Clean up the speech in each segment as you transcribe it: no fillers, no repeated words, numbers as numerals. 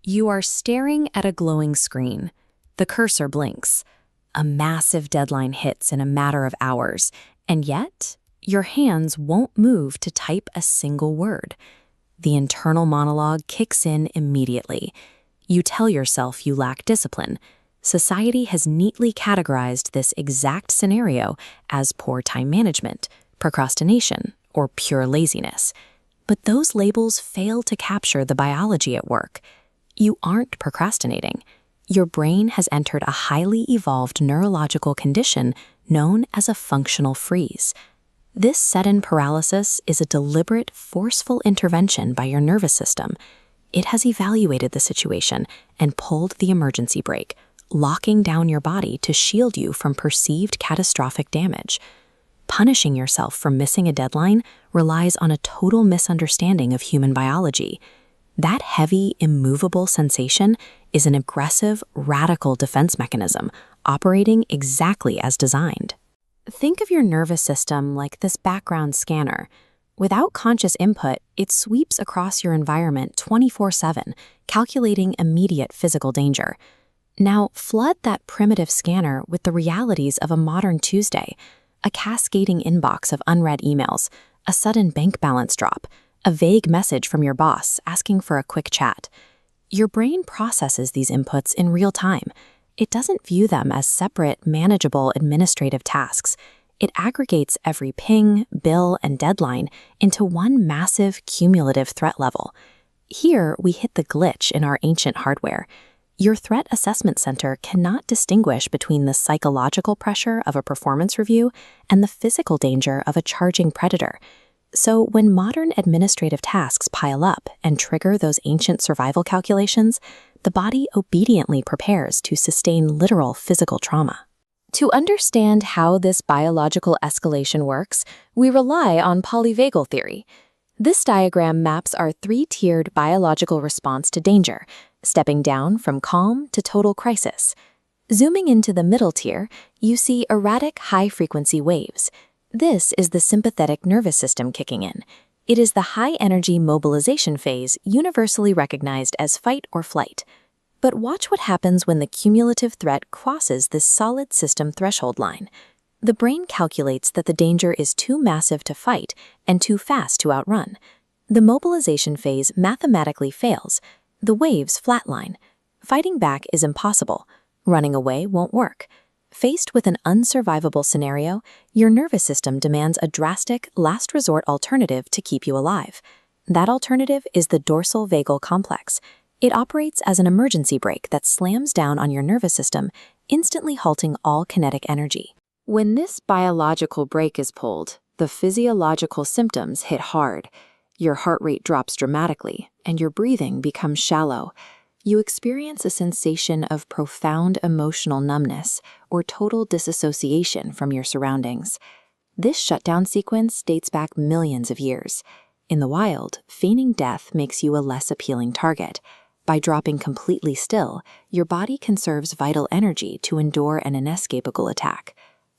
You are staring at a glowing screen. The cursor blinks. A massive deadline hits in a matter of hours, and yet your hands won't move to type a single word. The internal monologue kicks in immediately. You tell yourself you lack discipline. Society has neatly categorized this exact scenario as poor time management, procrastination, or pure laziness. But those labels fail to capture the biology at work. You aren't procrastinating. Your brain has entered a highly evolved neurological condition known as a functional freeze. This sudden paralysis is a deliberate, forceful intervention by your nervous system. It has evaluated the situation and pulled the emergency brake, locking down your body to shield you from perceived catastrophic damage. Punishing yourself for missing a deadline relies on a total misunderstanding of human biology. That heavy, immovable sensation is an aggressive, radical defense mechanism operating exactly as designed. Think of your nervous system like this background scanner. Without conscious input, it sweeps across your environment 24/7, calculating immediate physical danger. Now, flood that primitive scanner with the realities of a modern Tuesday, a cascading inbox of unread emails, a sudden bank balance drop, a vague message from your boss asking for a quick chat. Your brain processes these inputs in real time. It doesn't view them as separate, manageable administrative tasks. It aggregates every ping, bill, and deadline into one massive cumulative threat level. Here, we hit the glitch in our ancient hardware. Your threat assessment center cannot distinguish between the psychological pressure of a performance review and the physical danger of a charging predator. So when modern administrative tasks pile up and trigger those ancient survival calculations, the body obediently prepares to sustain literal physical trauma. To understand how this biological escalation works, we rely on polyvagal theory. This diagram maps our three-tiered biological response to danger, stepping down from calm to total crisis. Zooming into the middle tier, you see erratic high-frequency waves. This is the sympathetic nervous system kicking in. It is the high-energy mobilization phase universally recognized as fight or flight. But watch what happens when the cumulative threat crosses this solid system threshold line. The brain calculates that the danger is too massive to fight and too fast to outrun. The mobilization phase mathematically fails. The waves flatline. Fighting back is impossible. Running away won't work. Faced with an unsurvivable scenario, your nervous system demands a drastic, last resort alternative to keep you alive. That alternative is the dorsal vagal complex. It operates as an emergency brake that slams down on your nervous system, instantly halting all kinetic energy. When this biological brake is pulled, the physiological symptoms hit hard. Your heart rate drops dramatically, and your breathing becomes shallow. You experience a sensation of profound emotional numbness or total disassociation from your surroundings. This shutdown sequence dates back millions of years. In the wild, feigning death makes you a less appealing target. By dropping completely still, your body conserves vital energy to endure an inescapable attack.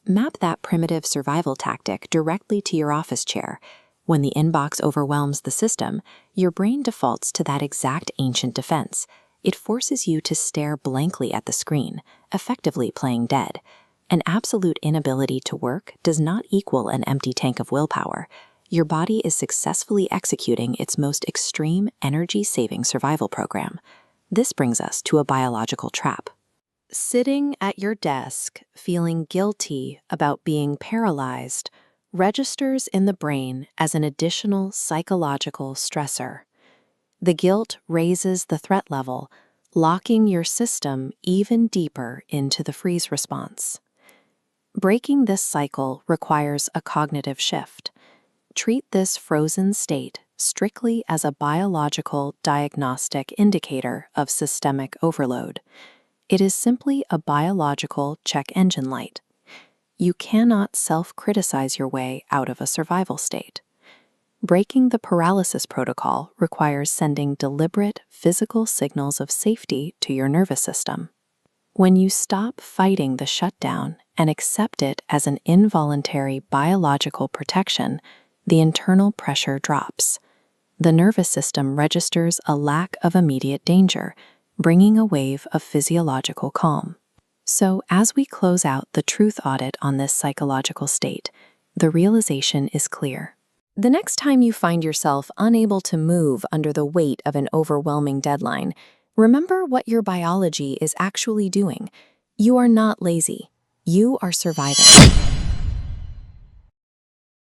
Map that primitive survival tactic directly to your office chair. When the inbox overwhelms the system, your brain defaults to that exact ancient defense. It forces you to stare blankly at the screen, effectively playing dead. An absolute inability to work does not equal an empty tank of willpower. Your body is successfully executing its most extreme energy-saving survival program. This brings us to a biological trap. Sitting at your desk, feeling guilty about being paralyzed, registers in the brain as an additional psychological stressor. The guilt raises the threat level, locking your system even deeper into the freeze response. Breaking this cycle requires a cognitive shift. Treat this frozen state strictly as a biological diagnostic indicator of systemic overload. It is simply a biological check engine light. You cannot self-criticize your way out of a survival state. Breaking the paralysis protocol requires sending deliberate physical signals of safety to your nervous system. When you stop fighting the shutdown and accept it as an involuntary biological protection, the internal pressure drops. the nervous system registers a lack of immediate danger, bringing a wave of physiological calm. So, as we close out the truth audit on this psychological state, the realization is clear. The next time you find yourself unable to move under the weight of an overwhelming deadline, remember what your biology is actually doing. You are not lazy. You are surviving.